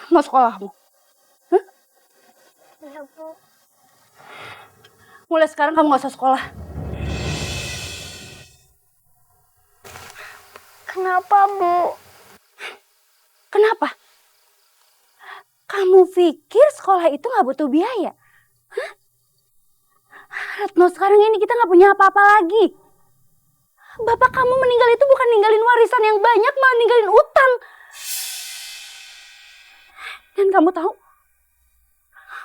mau sekolah kamu? Hah? Iya, Bu. Mulai sekarang kamu gak usah sekolah. Kenapa, Bu? Kenapa? Kamu pikir sekolah itu gak butuh biaya? Hah? Retno, sekarang ini kita gak punya apa-apa lagi. Bapak kamu meninggal itu bukan ninggalin warisan yang banyak, malah ninggalin utang. Dan kamu tahu,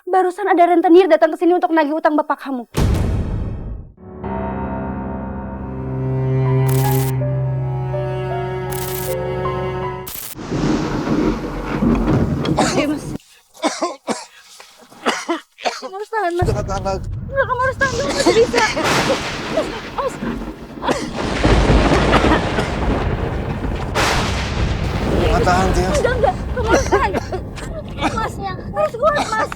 barusan ada rentenir datang ke sini untuk nagih utang bapak kamu. Oke, Mas. Kamu harus tahan, Mas. Jangan tahan lagi. Enggak, kamu harus tahan dulu, masih bisa. Mas. Jangan tahan, Tias. Enggak. Kamu harus tahan. Mas, harus kuat, Mas.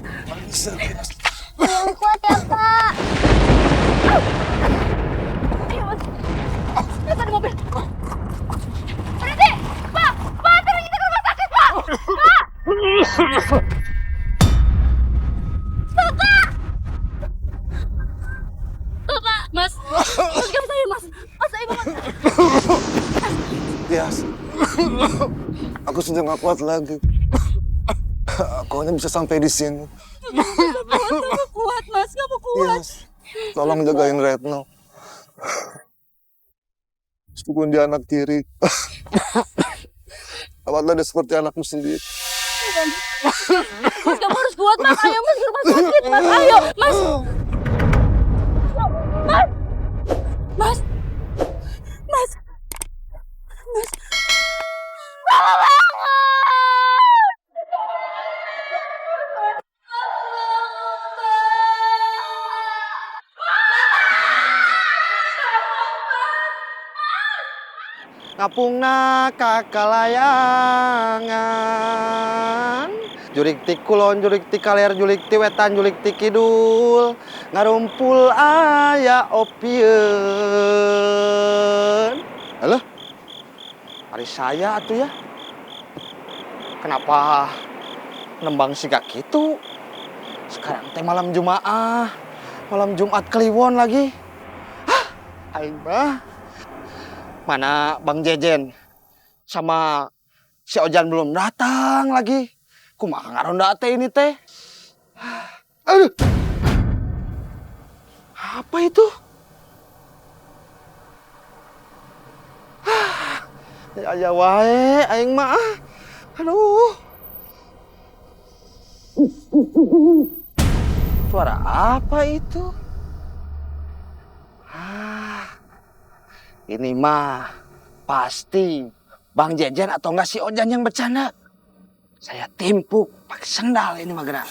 Bisa, Tias. Yang kuat ya, Pak. Ayo, Mas. Lihat ada mobil. Berhenti! Pak! Pak, anterin kita ke rumah sakit, Pak! Pak! Bapak! Mas! Mas, gak saya, Mas! Mas, ayo, Mas! Tias. Aku sudah gak kuat lagi. Aku hanya bisa sampai di sini. Kamu kuat, Mas. Kamu kuat. Tias, tolong jagain Retno. Meskipun dia anak tiri. Awalnya dia seperti anakmu sendiri. Mas, kamu harus kuat, Mas. Ayo, Mas, ke rumah sakit, Mas. Ayo, Mas. Mas. Mas. Mas. Mas. Mama bangun! Ngapungna kakalayangan jurik ti kulon, jurik ti kaler, jurik ti wetan, jurik ti kidul ngarumpul aya opieun. Halo? Hari saya atuh ya. Kenapa nembang siga gitu? Sekarang teh malam Jumaah, malam Jumat Kliwon lagi. Hah, aing mah. Mana Bang Jejen sama si Ojan belum datang lagi. Kumaha ngaronda teh ini teh? Aduh. Apa itu? Ya wae aing mah. Aduh. Suara apa itu? Ini mah pasti Bang Jejen atau enggak si Ojan yang bercanda. Saya timpuk pakai sendal ini mah gerak.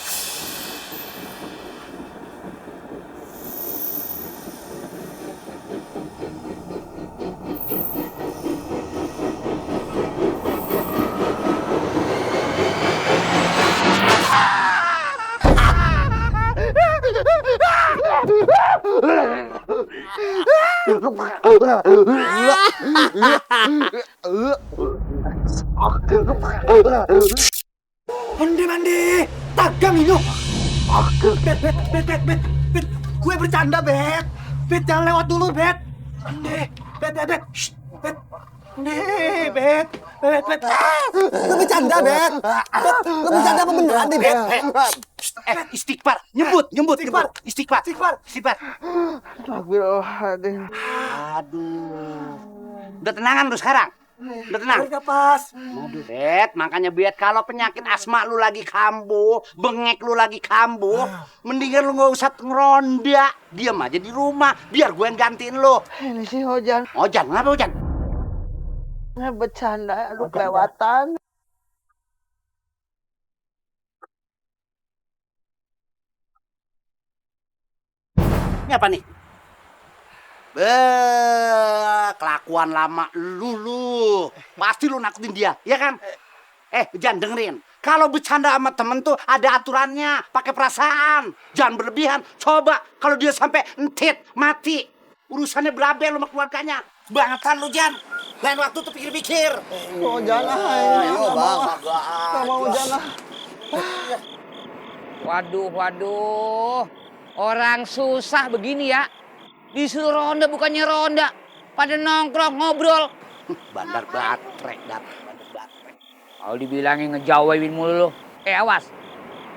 Mandi, tagang ini. Bet. Gue bercanda, Bet. Bet, jangan lewat dulu, Bet. Bet. Shh, Bet. Bet. Lu bercanda, Bet. Lu bercanda apa beneran nih, Bet? Istighfar, nyebut. Istighfar. Astagfirullahaladzim. Aduh. Udah tenangan lu sekarang? Udah tenang? Udah pas. Aduh, Bet, makanya Bet, kalau penyakit asma lu lagi kambuh, bengek lu lagi kambuh, mendingan lu gak usah ngeronda. Diam aja di rumah, biar gue yang gantiin lu. Ini si Ojan. Ojan, ngapa Ojan? Bercanda, lu kelewatan. Ini apa nih? Kelakuan lama lu. Pasti lu nakutin dia, ya kan? Jangan dengerin. Kalau bercanda sama temen tuh ada aturannya, pakai perasaan. Jangan berlebihan. Coba kalau dia sampai entit, mati. Urusannya berabe lu sama keluarganya. Bangetan lu, Jan. Lain waktu tuh pikir-pikir. Ojan lah. Ayo, Bang. Gak mau Ojan lah. Waduh. Orang susah begini ya. Disuruh ronda bukannya ronda. Pada nongkrong ngobrol. Bandar baterai, bandar baterai. Kalau dibilangin ngejawabin mulu lu. Awas.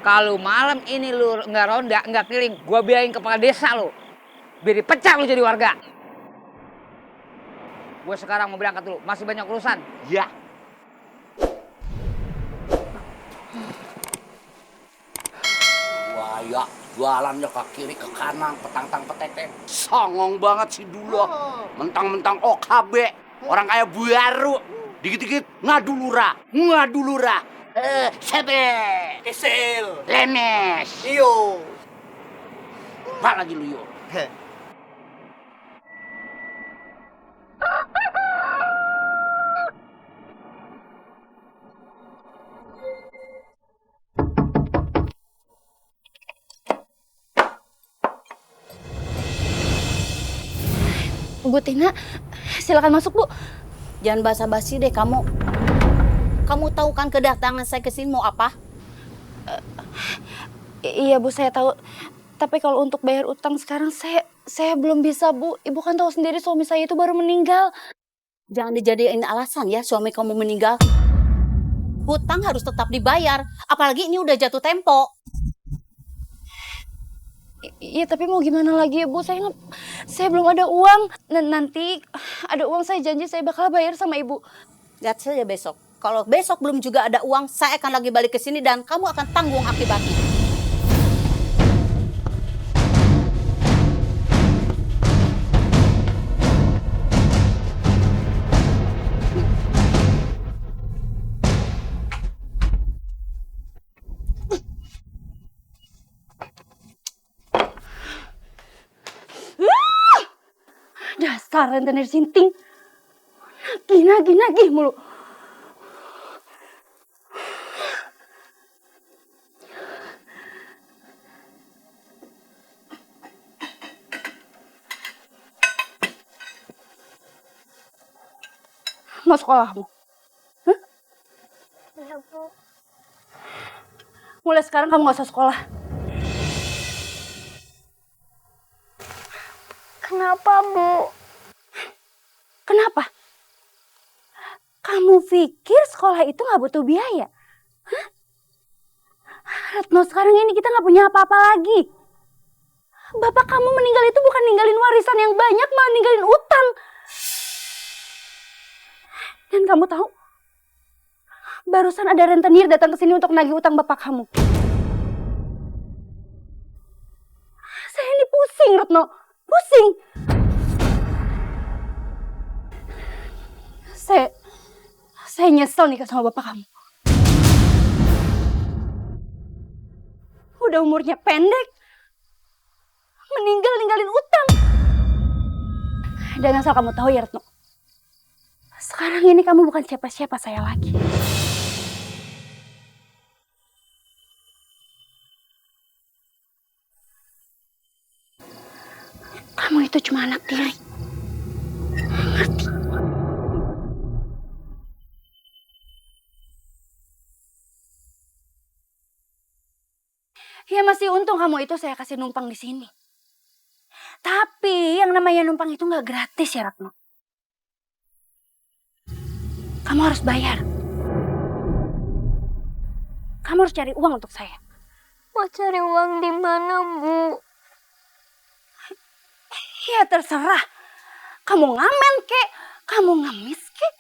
Kalau malam ini lu nggak ronda, nggak keliling, gua biarin kepala desa lu. Biar dipecat lu jadi warga. Gue sekarang mau berangkat dulu. Masih banyak urusan. Ya. Buaya jualannya ke kiri ke kanan, petang-tang peteten. Songong banget si Dula. Mentang-mentang OKB, orang kaya baru. Dikit-dikit ngadu lurah. Sebe. Kesel. Lemes. Iyo. Pak lagi lu yo. Bu Tina, silakan masuk, Bu. Jangan basa-basi deh kamu. Kamu tahu kan kedatangan saya ke sini mau apa? Iya, Bu, saya tahu. Tapi kalau untuk bayar utang sekarang saya belum bisa, Bu. Ibu kan tahu sendiri suami saya itu baru meninggal. Jangan dijadiin alasan ya suami kamu meninggal. Hutang harus tetap dibayar, apalagi ini udah jatuh tempo. Iya, tapi mau gimana lagi ya, Bu? Saya belum ada uang. Nanti ada uang saya janji saya bakal bayar sama Ibu. Lihat saja besok. Kalau besok belum juga ada uang, saya akan lagi balik ke sini dan kamu akan tanggung akibatnya. Dasar rentenir sinting. Nagih mulu. Mau sekolah, Bu? Iya, Bu. Mulai sekarang kamu gak usah sekolah. Kenapa, Bu? Kenapa? Kamu pikir sekolah itu gak butuh biaya? Hah? Retno, sekarang ini kita gak punya apa-apa lagi. Bapak kamu meninggal itu bukan ninggalin warisan yang banyak, malah ninggalin utang. Dan kamu tahu, barusan ada rentenir datang ke sini untuk nagih utang bapak kamu. Saya ini pusing, Retno. Pusing. Saya nyesel nikah sama bapak kamu. Udah umurnya pendek, ninggalin utang. Dan asal kamu tahu ya, Retno, sekarang ini kamu bukan siapa-siapa saya lagi. Kamu itu cuma anak tiri. Ngerti? Ya masih untung kamu itu saya kasih numpang di sini. Tapi yang namanya numpang itu nggak gratis ya, Retno. Kamu harus bayar. Kamu harus cari uang untuk saya. Mau cari uang di mana, Bu? Ya terserah. Kamu ngamen kek, kamu ngemis kek,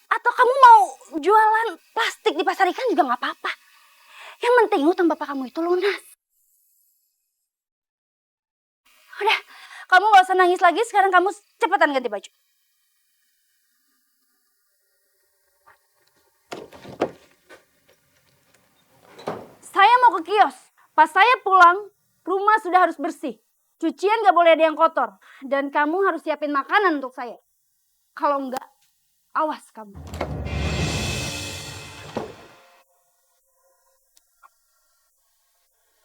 atau kamu mau jualan plastik di pasar ikan juga nggak apa-apa. Yang penting utang bapak kamu itu lunas. Udah, kamu nggak usah nangis lagi. Sekarang kamu cepetan ganti baju. Saya mau ke kios. Pas saya pulang, rumah sudah harus bersih. Cucian gak boleh ada yang kotor. Dan kamu harus siapin makanan untuk saya. Kalau enggak, awas kamu.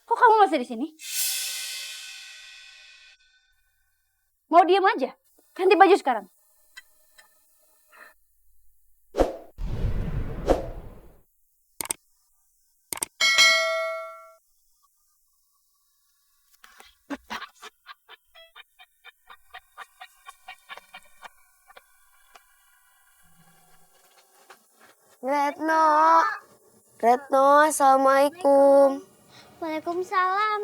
Kok kamu masih di sini? Mau diem aja? Ganti baju sekarang. Retno. Retno, assalamualaikum. Waalaikumsalam.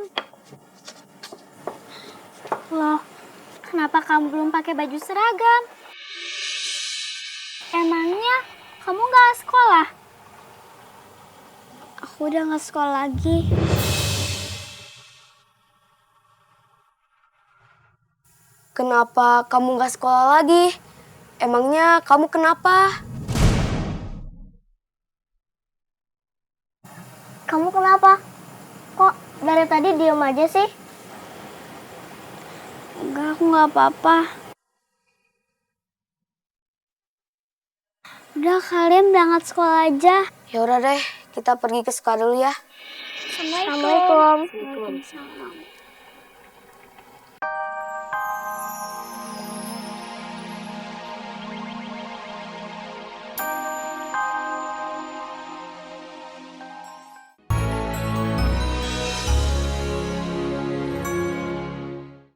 Loh, kenapa kamu belum pakai baju seragam? Emangnya kamu nggak sekolah? Aku udah nggak sekolah lagi. Kenapa kamu nggak sekolah lagi? Emangnya kamu kenapa? Kamu kenapa? Kok dari tadi diam aja sih? Enggak, aku nggak apa-apa. Udah kalian berangkat sekolah aja. Ya udah deh, kita pergi ke sekolah dulu ya. Assalamualaikum. Waalaikumsalam.